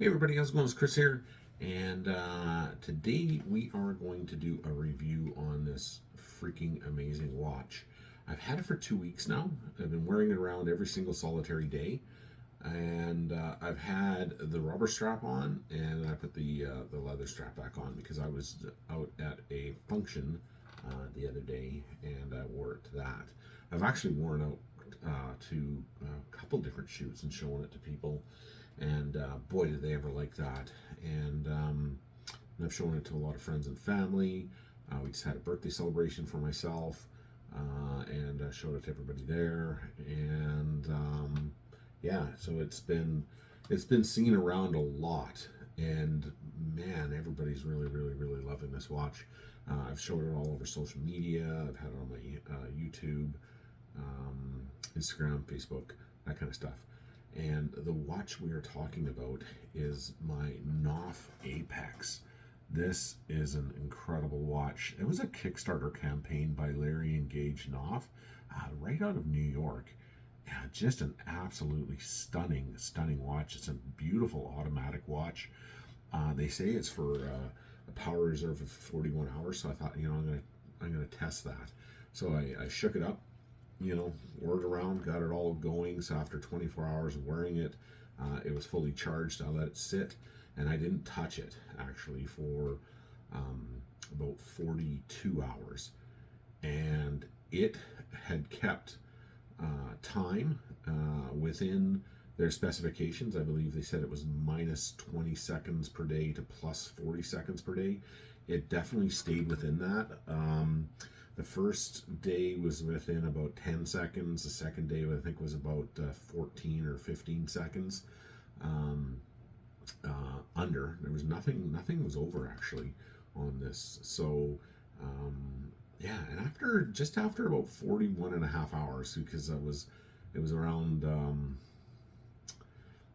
Hey everybody, how's it going? It's Chris here, and today we are going to do a review on this freaking amazing watch. I've had it for 2 weeks now. I've been wearing it around every single solitary day, and I've had the rubber strap on, and I put the leather strap back on because I was out at a function the other day, and I wore it to that. I've actually worn out to a couple different shoots and showing it to people. And boy, did they ever like that. And I've shown it to a lot of friends and family. We just had a birthday celebration for myself, and showed it to everybody there. And yeah, so it's been seen around a lot. And man, everybody's really loving this watch. I've showed it all over social media. I've had it on my YouTube, Instagram, Facebook, that kind of stuff. And the watch we are talking about is my Knopf Apex. This is an incredible watch. It was a Kickstarter campaign by Larry and Gage Knopf, right out of New York. Just an absolutely stunning watch. It's a beautiful automatic watch. They say it's for a power reserve of 41 hours. So I thought, I'm gonna test that. So I shook it up, whirred around, got it all going. So after 24 hours of wearing it, it was fully charged. I let it sit, and I didn't touch it actually for about 42 hours. And it had kept time within their specifications. I believe they said it was minus 20 seconds per day to plus 40 seconds per day. It definitely stayed within that. The first day was within about 10 seconds. The second day, I think, was about 14 or 15 seconds under. There was nothing was over actually on this. So, yeah, and just after about 41 and a half hours, because it was around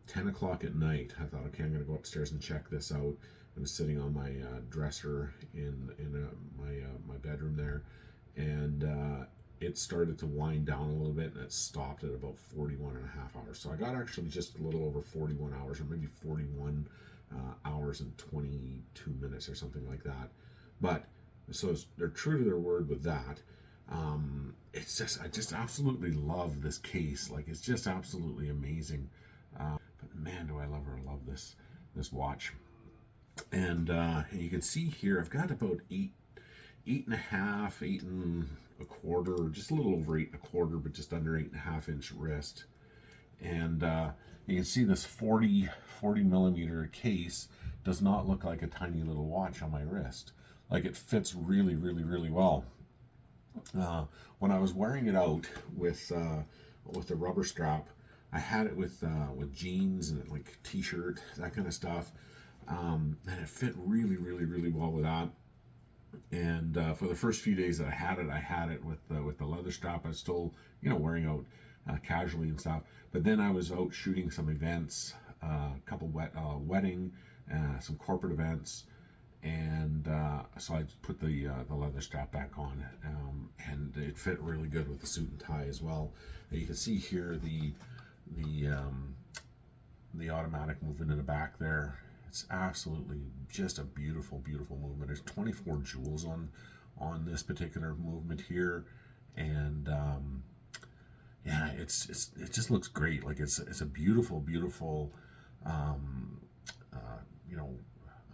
10 o'clock at night, I thought, okay, I'm going to go upstairs and check this out. I was sitting on my dresser in my bedroom there, and it started to wind down a little bit, and it stopped at about 41 and a half hours. So I got actually just a little over 41 hours, or maybe 41 hours and 22 minutes or something like that. But so they're true to their word with that. I just absolutely love this case. Like, it's just absolutely amazing. But man, do I love this watch. And you can see here, I've got about eight and a half, 8.25, just a little over 8.25, but just under 8.5 inch wrist. And you can see this 40 millimeter case does not look like a tiny little watch on my wrist. Like, it fits really well. When I was wearing it out with the rubber strap, I had it with jeans and like t-shirt, that kind of stuff, and it fit really well with that. And for the first few days that I had it with the leather strap. I was still wearing out casually and stuff. But then I was out shooting some events, a couple wedding, some corporate events. And so I put the leather strap back on, and it fit really good with the suit and tie as well. And you can see here the automatic movement in the back there. It's absolutely just a beautiful movement. There's 24 jewels on this particular movement here, and yeah, it just looks great. Like, it's a beautiful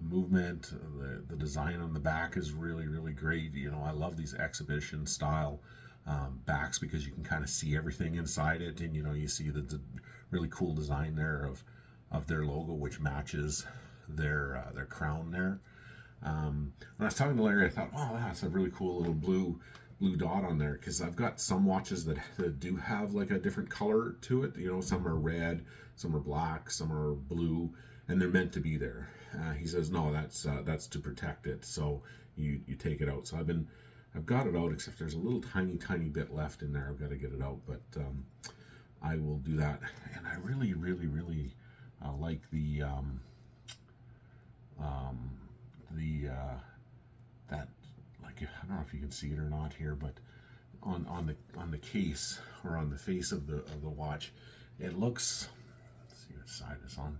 movement. The design on the back is really great. I love these exhibition style backs because you can kind of see everything inside it, and you see the really cool design there of their logo, which matches their crown there. When I was talking to Larry, I thought, oh, that's a really cool little blue dot on there, because I've got some watches that do have like a different color to it. Some are red, some are black, some are blue, and they're meant to be there. He says, no, that's to protect it, so you take it out. So I've got it out, except there's a little tiny bit left in there. I've got to get it out, but I will do that. And I really like that, like, I don't know if you can see it or not here, but on the case, or on the face of the watch, it looks, let's see what side it's on.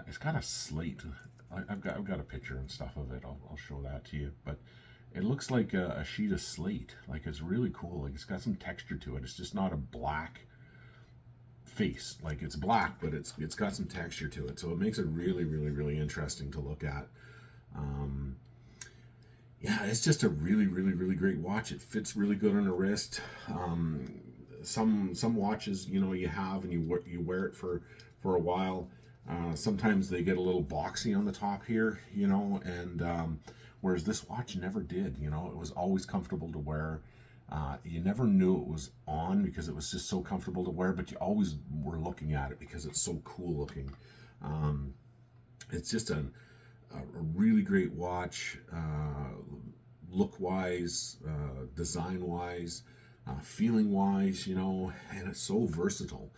It's got a slate. I've got a picture and stuff of it. I'll show that to you. But it looks like a sheet of slate. Like, it's really cool. Like, it's got some texture to it. It's just not a black face. Like, it's black, but it's got some texture to it. So it makes it really, really, really interesting to look at. Um, yeah, it's just a really, really, really great watch. It fits really good on a wrist. Some watches, you have and you wear it for a while. Sometimes they get a little boxy on the top here, and whereas this watch never did. It was always comfortable to wear. You never knew it was on because it was just so comfortable to wear, but you always were looking at it because it's so cool looking. It's just a really great watch, look wise, design wise, feeling wise, and it's so versatile.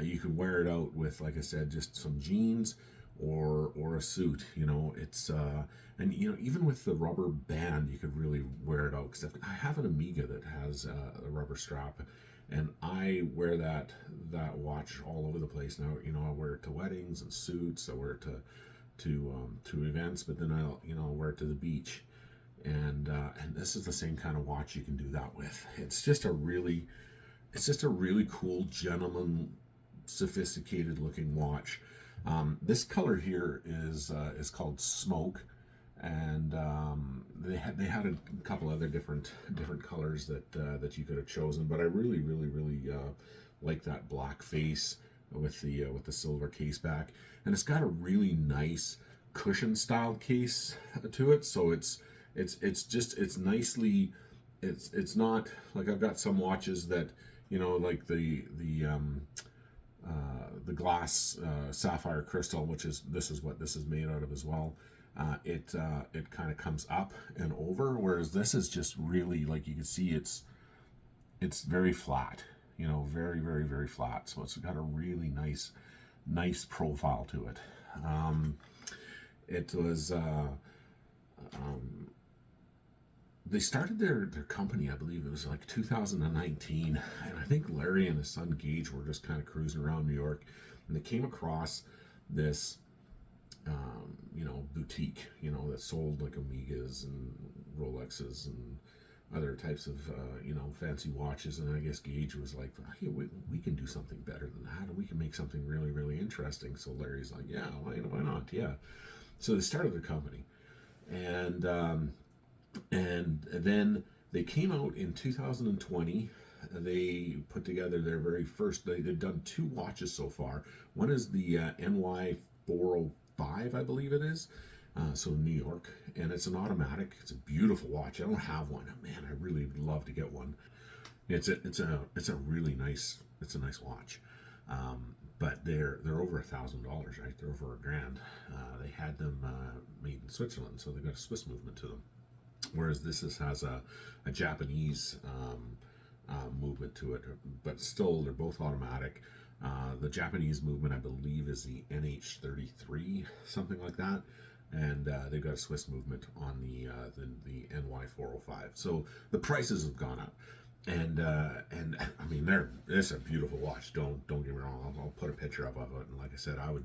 You could wear it out with, like I said, just some jeans or a suit. It's and even with the rubber band, you could really wear it out. Because I have an Amiga that has a rubber strap, and I wear that watch all over the place now. I wear it to weddings and suits. I wear it to events, but then I'll wear it to the beach. And this is the same kind of watch you can do that with. It's just a really cool, gentleman, sophisticated looking watch. This color here is called Smoke, and they had a couple other different colors that you could have chosen, but I really like that black face with the silver case back, and it's got a really nice cushion style case to it, so it's nicely, it's not like I've got some watches that like the glass sapphire crystal, this is what this is made out of as well. It kind of comes up and over, whereas this is just really, like, you can see it's very flat, very, very, very flat. So it's got a really nice profile to it. It was they started their company, I believe it was like 2019, and I think Larry and his son Gage were just kind of cruising around New York, and they came across this boutique, that sold like Amigas and Rolexes and other types of fancy watches. And I guess Gage was like, hey, we can do something better than that, and we can make something really, really interesting. So Larry's like, yeah, why not? Yeah. So they started their company, and then they came out in 2020. They put together their very first. They've done 2 watches so far. One is the NY405, I believe it is. So New York, and it's an automatic. It's a beautiful watch. I don't have one. Man, I really would love to get one. It's a really nice. It's a nice watch. But they're over $1,000, right? They're over $1,000. They had them made in Switzerland, so they've got a Swiss movement to them. Whereas this has a Japanese movement to it, but still they're both automatic. The Japanese movement, I believe, is the NH35, something like that, and they've got a Swiss movement on the NY405. So the prices have gone up, and I mean, it's a beautiful watch. Don't get me wrong. I'll put a picture up of it, and like I said, I would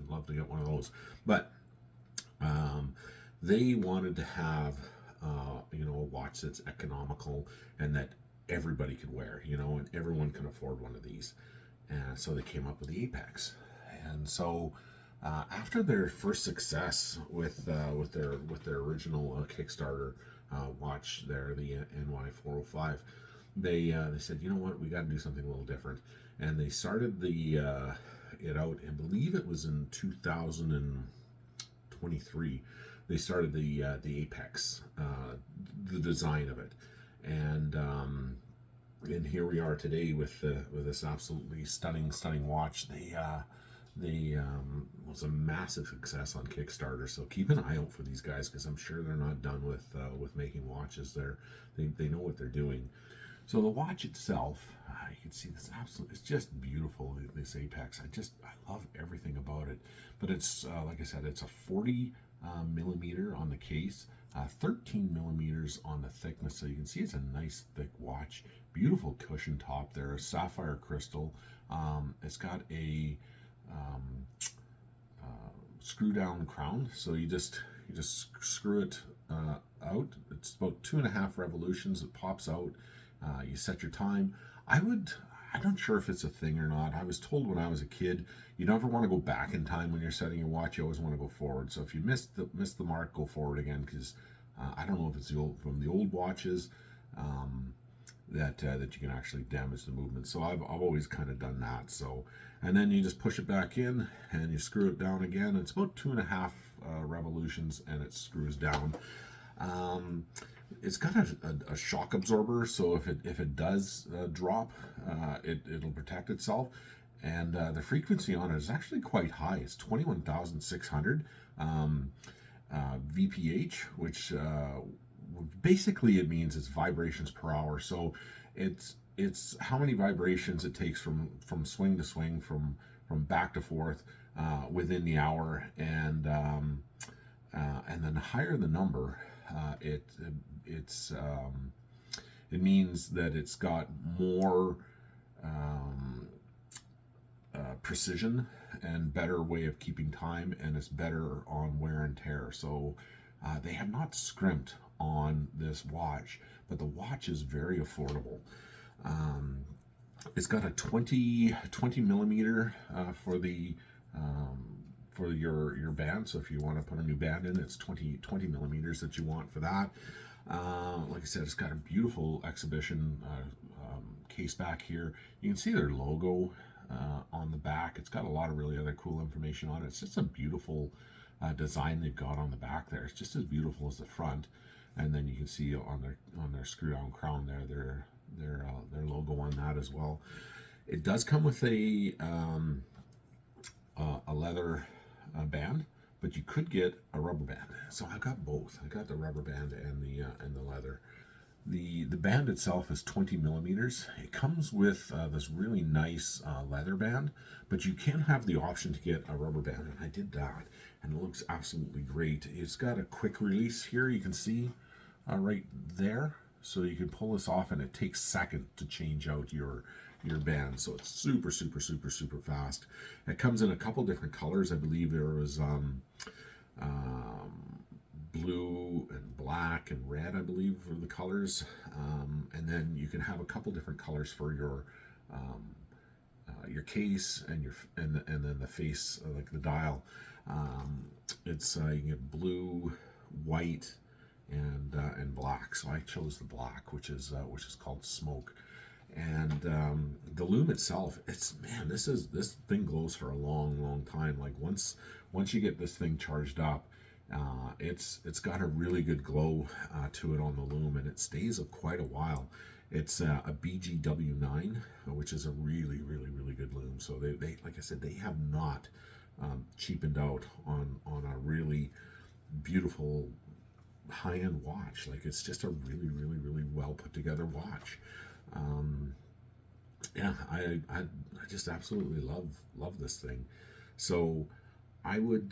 love to get one of those, but they wanted to have a watch that's economical and that everybody could wear, and everyone can afford one of these. And so they came up with the Apex. And so after their first success with their original Kickstarter watch there, the NY405, they said, you know what, we got to do something a little different. And they started it out, I believe it was in 2023. They started the Apex, the design of it, and here we are today with this absolutely stunning watch. They was a massive success on Kickstarter, so keep an eye out for these guys, because I'm sure they're not done with making watches. They know what they're doing. So the watch itself, you can see this it's just beautiful. This Apex, I love everything about it. But it's like I said, it's a 40 millimeter on the case, 13 millimeters on the thickness, so you can see it's a nice thick watch. Beautiful cushion top there, a sapphire crystal. It's got a um, screw down crown. So you just screw it out. It's about 2.5 revolutions. It pops out. You set your time. I'm not sure if it's a thing or not. I was told when I was a kid, you never want to go back in time when you're setting your watch. You always want to go forward. So if you miss the mark, go forward again, because I don't know if it's from the old watches that you can actually damage the movement. So I've always kind of done that. So, and then you just push it back in and you screw it down again. It's about 2.5 revolutions and it screws down. It's got a shock absorber, so if it does drop, it'll protect itself. And the frequency on it is actually quite high. It's 21,600 VPH, which basically it means it's vibrations per hour. So it's how many vibrations it takes from swing to swing, from back to forth within the hour, and then the higher the number, it means that it's got more precision and better way of keeping time, and it's better on wear and tear. So they have not scrimped on this watch, but the watch is very affordable. It's got a 20 millimeter for the for your band. So if you want to put a new band in, it's 20 millimeters that you want for that. Like I said, it's got a beautiful exhibition case back here. You can see their logo on the back. It's got a lot of really other cool information on it. It's just a beautiful design they've got on the back there. It's just as beautiful as the front. And then you can see on their screw down crown there their logo on that as well. It does come with a leather band, but you could get a rubber band. So I got both. I got the rubber band and the leather. The band itself is 20 millimeters. It comes with this really nice leather band, but you can have the option to get a rubber band, and I did that, and it looks absolutely great. It's got a quick release here. You can see right there, so you can pull this off, and it takes seconds to change out your band. So it's super fast. It comes in a couple different colors. I believe there was blue and black and red, I believe, were the colors. And then you can have a couple different colors for your case and then the face, like the dial. It's you can get blue, white, and black. So I chose the black, which is called smoke. And the loom itself, this thing glows for a long time. Like once you get this thing charged up, it's got a really good glow to it on the loom, and it stays quite a while. It's a BGW9, which is a really good loom. So they like I said, they have not cheapened out on a really beautiful high-end watch. Like, it's just a really well put together watch. Yeah, I just absolutely love this thing. So I would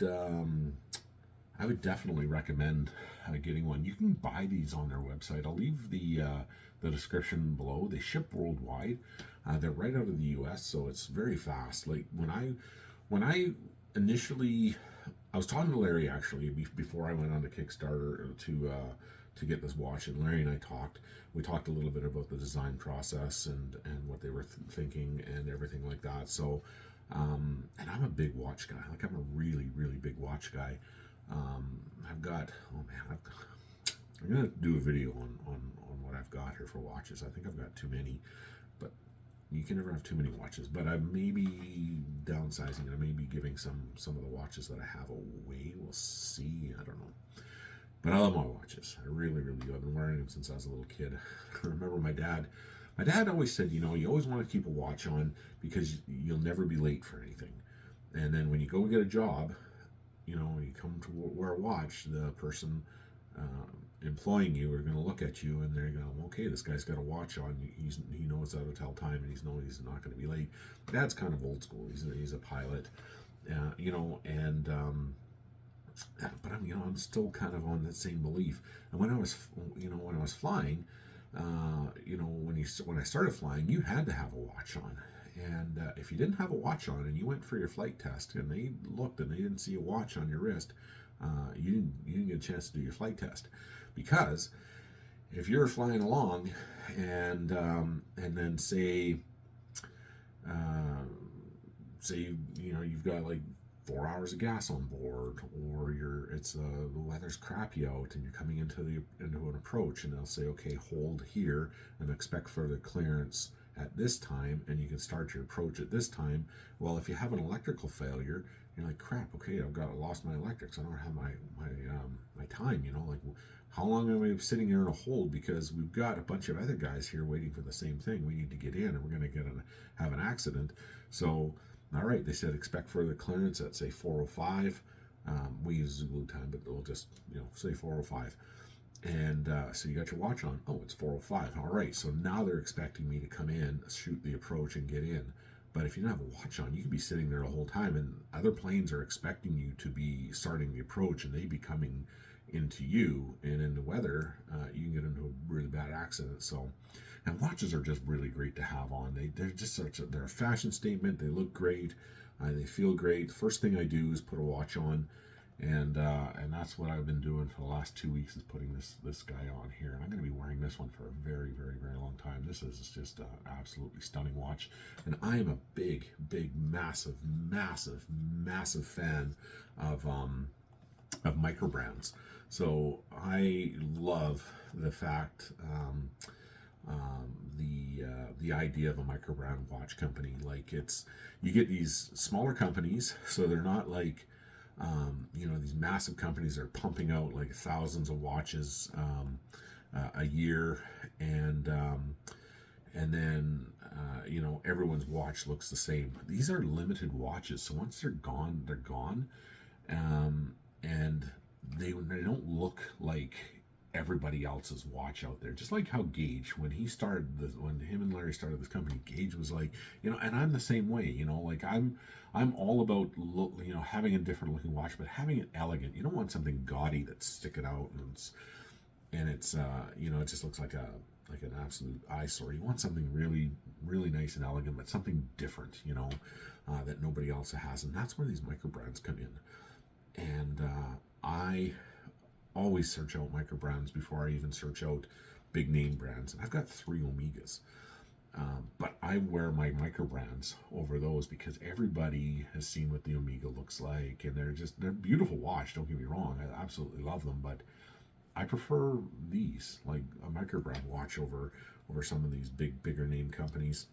definitely recommend getting one. You can buy these on their website. I'll leave the description below. They ship worldwide. They're right out of the US, so it's very fast. Like when I initially, I was talking to Larry actually before I went on to Kickstarter to get this watch, and Larry and I talked. We talked a little bit about the design process and what they were thinking and everything like that. So, and I'm a big watch guy. Like, I'm a really big watch guy. I'm gonna do a video on what I've got here for watches. I think I've got too many, but you can never have too many watches. But I may be downsizing, and I may be giving some of the watches that I have away. We'll see. I don't know. But I love my watches. I really do. I've been wearing them since I was a little kid. I remember my dad always said, you always want to keep a watch on because you'll never be late for anything. And then when you go and get a job, when you come to wear a watch, the person employing you are going to look at you and they're going, okay, this guy's got a watch on. He knows how to tell time, and he's not going to be late. Dad's kind of old school. He's a pilot, but I'm still kind of on that same belief. And when I was flying, when I started flying, you had to have a watch on, and if you didn't have a watch on and you went for your flight test and they looked and they didn't see a watch on your wrist, you didn't get a chance to do your flight test. Because if you're flying along and then say you've got like 4 hours of gas on board, or the weather's crappy out and you're coming into an approach, and they'll say, okay, hold here and expect further clearance at this time, and you can start your approach at this time. Well, if you have an electrical failure, you're like, crap, okay, lost my electrics, I don't have my time, like, how long am I sitting there in a hold, because we've got a bunch of other guys here waiting for the same thing. We need to get in, and we're going to have an accident. So all right, they said expect further clearance at, say, 4:05. We use Zulu time, but we'll just say 4:05. And so you got your watch on. Oh, it's 4:05. All right, so now they're expecting me to come in, shoot the approach, and get in. But if you don't have a watch on, you could be sitting there the whole time, and other planes are expecting you to be starting the approach, and they be coming into you, and in the weather, you can get into a really bad accident. So, and watches are just really great to have on. They're just they're a fashion statement. They look great. They feel great. First thing I do is put a watch on, and that's what I've been doing for the last 2 weeks, is putting this guy on here. And I'm going to be wearing this one for a very, very, very long time. This is just an absolutely stunning watch, and I am a big, massive, massive, massive fan of Microbrands. So I love the fact, the idea of a Microbrand watch company. Like, you get these smaller companies, so they're not like, these massive companies are pumping out like thousands of watches a year, and then everyone's watch looks the same. These are limited watches, so once they're gone, they're gone, and they don't look like everybody else's watch out there. Just like how Gage, when him and Larry started this company, Gage was like, and I'm the same way, like I'm all about having a different looking watch, but having it elegant. You don't want something gaudy that's sticking out and it's it just looks like an absolute eyesore. You want something really, really nice and elegant, but something different, that nobody else has, and that's where these Microbrands come in. And I always search out Microbrands before I even search out big name brands. I've got 3 Omegas, but I wear my Microbrands over those because everybody has seen what the Omega looks like, and they're beautiful watch. Don't get me wrong, I absolutely love them, but I prefer these, like a Microbrand watch over some of these bigger name companies,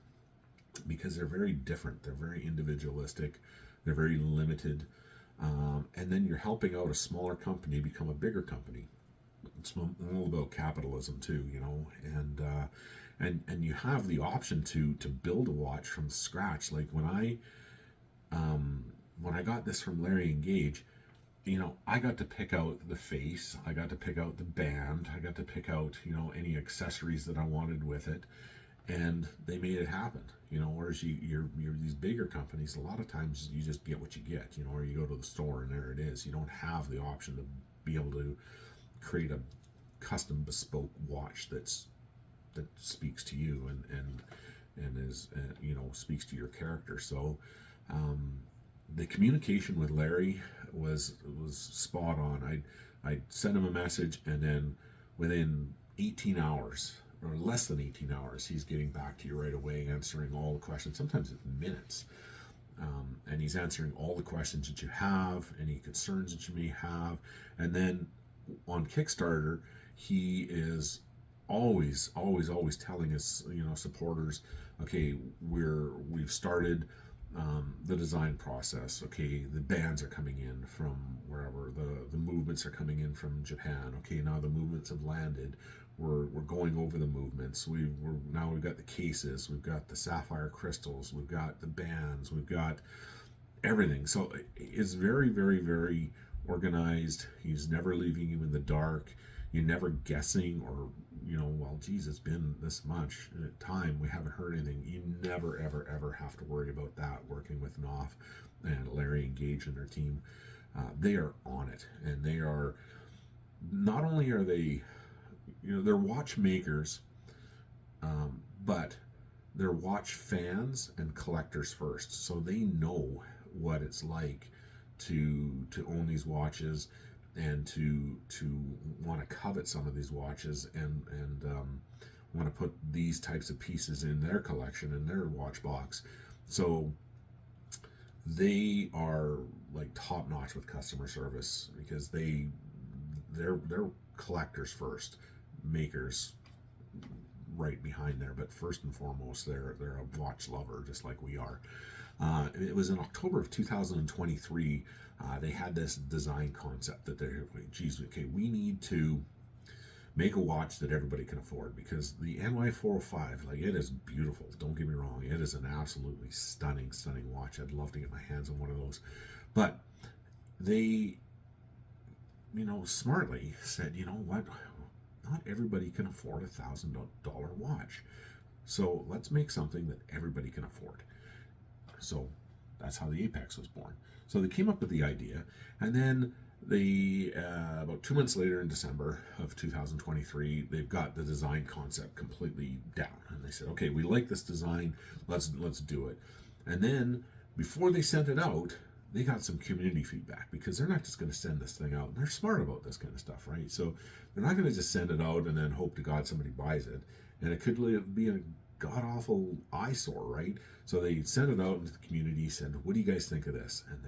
because they're very different. They're very individualistic. They're very limited. And then you're helping out a smaller company become a bigger company. It's all about capitalism too, and you have the option to build a watch from scratch. Like when I got this from Larry and Gage, I got to pick out the face, I got to pick out the band, I got to pick out any accessories that I wanted with it, and they made it happen. Whereas you're these bigger companies, a lot of times you just get what you get, or you go to the store and there it is. You don't have the option to be able to create a custom bespoke watch that speaks to you and is speaks to your character. So the communication with Larry was spot on. I sent him a message, and then within 18 hours or less than 18 hours, he's getting back to you right away, answering all the questions. Sometimes it's minutes, and he's answering all the questions that you have, any concerns that you may have. And then on Kickstarter, he is always telling his supporters, okay, we've started the design process. Okay, the bands are coming in from wherever, the movements are coming in from Japan. Okay, now the movements have landed. We're going over the movements. We've got the cases, we've got the sapphire crystals, we've got the bands, we've got everything. So it's very, very, very organized. He's never leaving you in the dark. You're never guessing or, well, geez, it's been this much time, we haven't heard anything. You never, ever, ever have to worry about that working with Knopf and Larry and Gage and their team. They are on it, and they are, not only are they, they're watchmakers, but they're watch fans and collectors first, so they know what it's like to own these watches and to want to covet some of these watches and want to put these types of pieces in their collection, in their watch box. So they are like top notch with customer service because they're collectors first, makers right behind there, but first and foremost they're a watch lover just like we are. It was in October of 2023. They had this design concept that they're, geez, okay, we need to make a watch that everybody can afford, because the NY405, like, it is beautiful. Don't get me wrong, it is an absolutely stunning watch. I'd love to get my hands on one of those. But they, smartly said, you know what? Not everybody can afford $1,000 watch. So let's make something that everybody can afford. So that's how the Apex was born. So they came up with the idea, and then they about 2 months later, in December of 2023, they've got the design concept completely down, and they said, okay, we like this design, let's do it. And then before they sent it out, they got some community feedback, because they're not just going to send this thing out. They're smart about this kind of stuff, right? So they're not going to just send it out and then hope to God somebody buys it, and it could be a god-awful eyesore, right? So they sent it out into the community, said, what do you guys think of this? And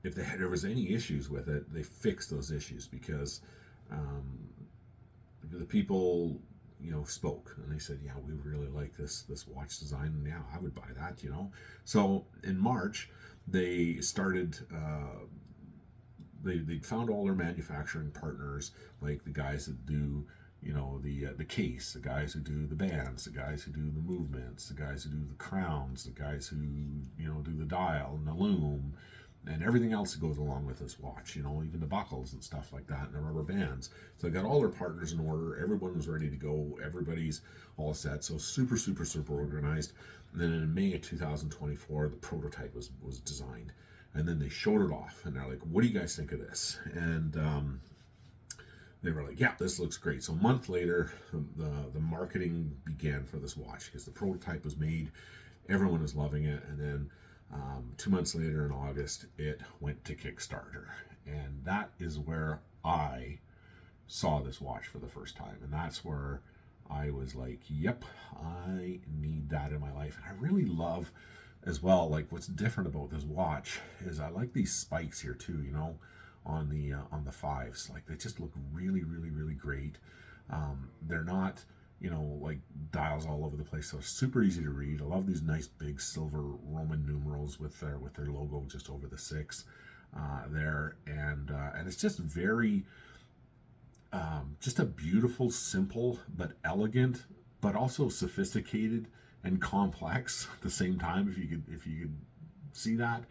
if there was any issues with it, they fixed those issues, because the people, spoke, and they said, yeah, we really like this watch design, and yeah, I would buy that, So in March, they started, they found all their manufacturing partners, like the guys that do, the case, the guys who do the bands, the guys who do the movements, the guys who do the crowns, the guys who, do the dial and the loom, and everything else that goes along with this watch, even the buckles and stuff like that, and the rubber bands. So they got all their partners in order. Everyone was ready to go. Everybody's all set. So super organized. And then in May of 2024, the prototype was designed. And then they showed it off. And they're like, what do you guys think of this? And they were like, yeah, this looks great. So a month later, the marketing began for this watch, because the prototype was made. Everyone was loving it. And then 2 months later, in August, it went to Kickstarter, and that is where I saw this watch for the first time, and that's where I was like, yep, I need that in my life. And I really love as well, like, what's different about this watch is I like these spikes here too, on the fives. Like, they just look really great. They're not, like dials all over the place. So super easy to read. I love these nice big silver Roman numerals with their logo just over the 6 there, and it's just very just a beautiful, simple but elegant, but also sophisticated and complex at the same time. If you could see that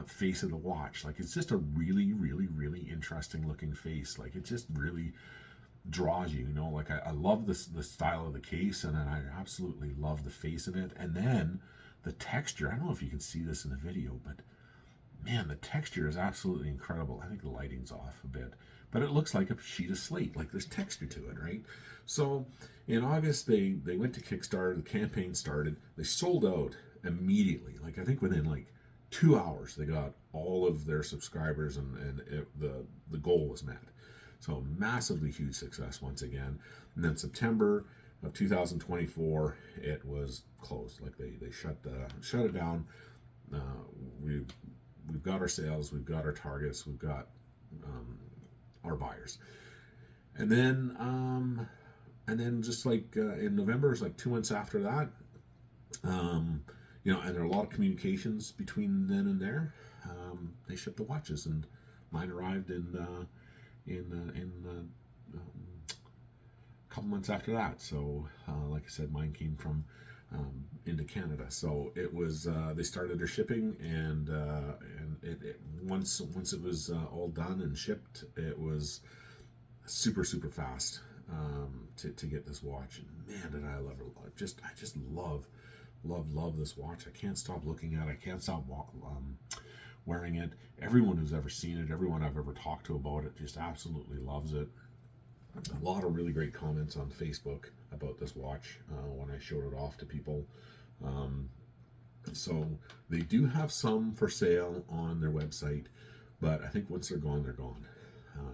face of the watch, like, it's just a really interesting looking face. Like, it just really draws you, like, I love the style of the case, and then I absolutely love the face of it, and then the texture. I don't know if you can see this in the video, but man, the texture is absolutely incredible. I think the lighting's off a bit, but it looks like a sheet of slate. Like, there's texture to it, right? So in August, they went to Kickstarter. The campaign started. They sold out immediately. Like, I think within like 2 hours, they got all of their subscribers, and the goal was met. So massively huge success once again. And then September of 2024, it was closed. Like, they shut it down. We've got our sales, we've got our targets, we've got our buyers. And then just like in November, it was like 2 months after that. And there are a lot of communications between then and there. They shipped the watches, and mine arrived in a couple months after that. So like I said, mine came from into Canada. So it was they started their shipping, and it once it was all done and shipped, it was super fast to get this watch. And man, did I love it. I just love this watch. I can't stop looking at it. I can't stop wearing it. Everyone who's ever seen it, everyone I've ever talked to about it, just absolutely loves it. A lot of really great comments on Facebook about this watch when I showed it off to people. So they do have some for sale on their website, but I think once they're gone, they're gone.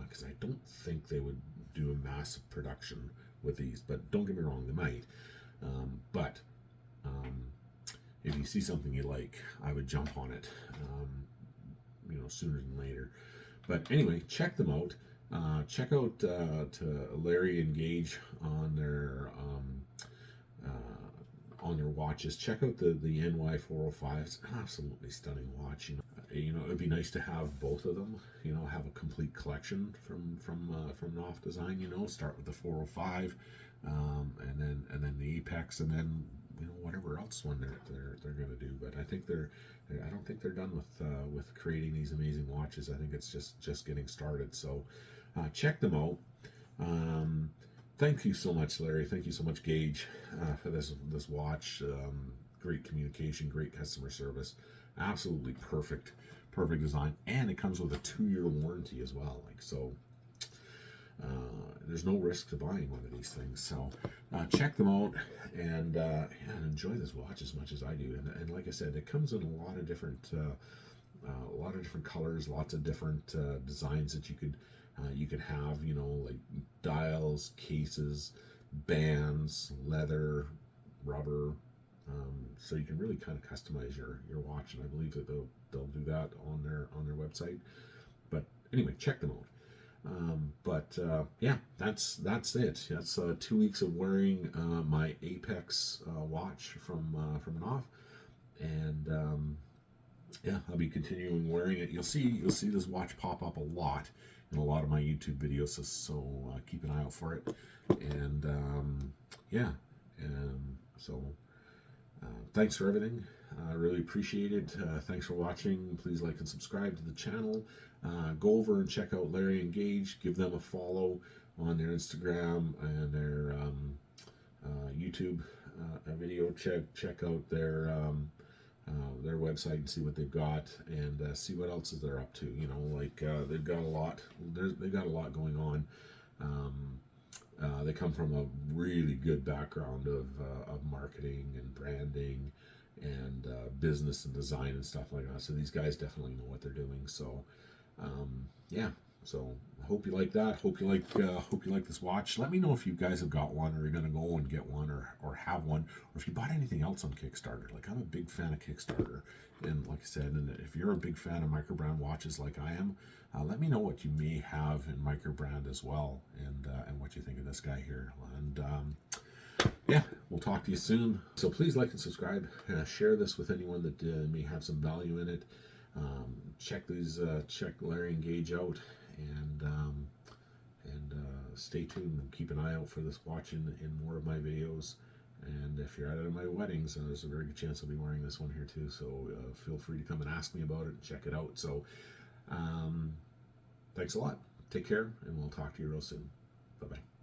Because I don't think they would do a massive production with these, but don't get me wrong, they might. But if you see something you like, I would jump on it, sooner than later. But anyway, check them out. Check out to Larry and Gage on their watches. Check out the NY405. It's an absolutely stunning watch. It'd be nice to have both of them. Have a complete collection from Knopf Design. Start with the 405, and then the Apex, and then whatever else one they're going to do. But I think I don't think they're done with creating these amazing watches. I think it's just getting started. So check them out. Thank you so much, Larry. Thank you so much, Gage, for this watch. Great communication, great customer service, absolutely perfect design, and it comes with a 2-year warranty as well. There's no risk to buying one of these things. So check them out and enjoy this watch as much as I do. And like I said, it comes in a lot of different colors, lots of different designs that you could have. Like dials, cases, bands, leather, rubber. So you can really kind of customize your watch, and I believe that they'll do that on their website. But anyway, check them out. That's it. That's 2 weeks of wearing my Apex watch from Knopf, and I'll be continuing wearing it. You'll see this watch pop up a lot in a lot of my YouTube videos, so keep an eye out for it. And thanks for everything. I really appreciate it. Thanks for watching. Please like and subscribe to the channel. Go over and check out Larry and Gage. Give them a follow on their Instagram and their YouTube video. Check out their website and see what they've got, and see what else is they're up to. They've got a lot. They've got a lot going on. They come from a really good background of marketing and branding and business and design and stuff like that. So these guys definitely know what they're doing. So so I hope you like that. Hope you like this watch. Let me know if you guys have got one, or you're gonna go and get one, or have one, or if you bought anything else on Kickstarter. I'm a big fan of Kickstarter, and like I said, and if you're a big fan of Microbrand watches like I am, let me know what you may have in Microbrand as well, and what you think of this guy here. And we'll talk to you soon. So please like and subscribe. Share this with anyone that may have some value in it. Check Larry and Gage out, and stay tuned and keep an eye out for this watch in more of my videos. And if you're at any of my weddings, there's a very good chance I'll be wearing this one here too. So feel free to come and ask me about it and check it out. So thanks a lot. Take care, and we'll talk to you real soon. Bye-bye.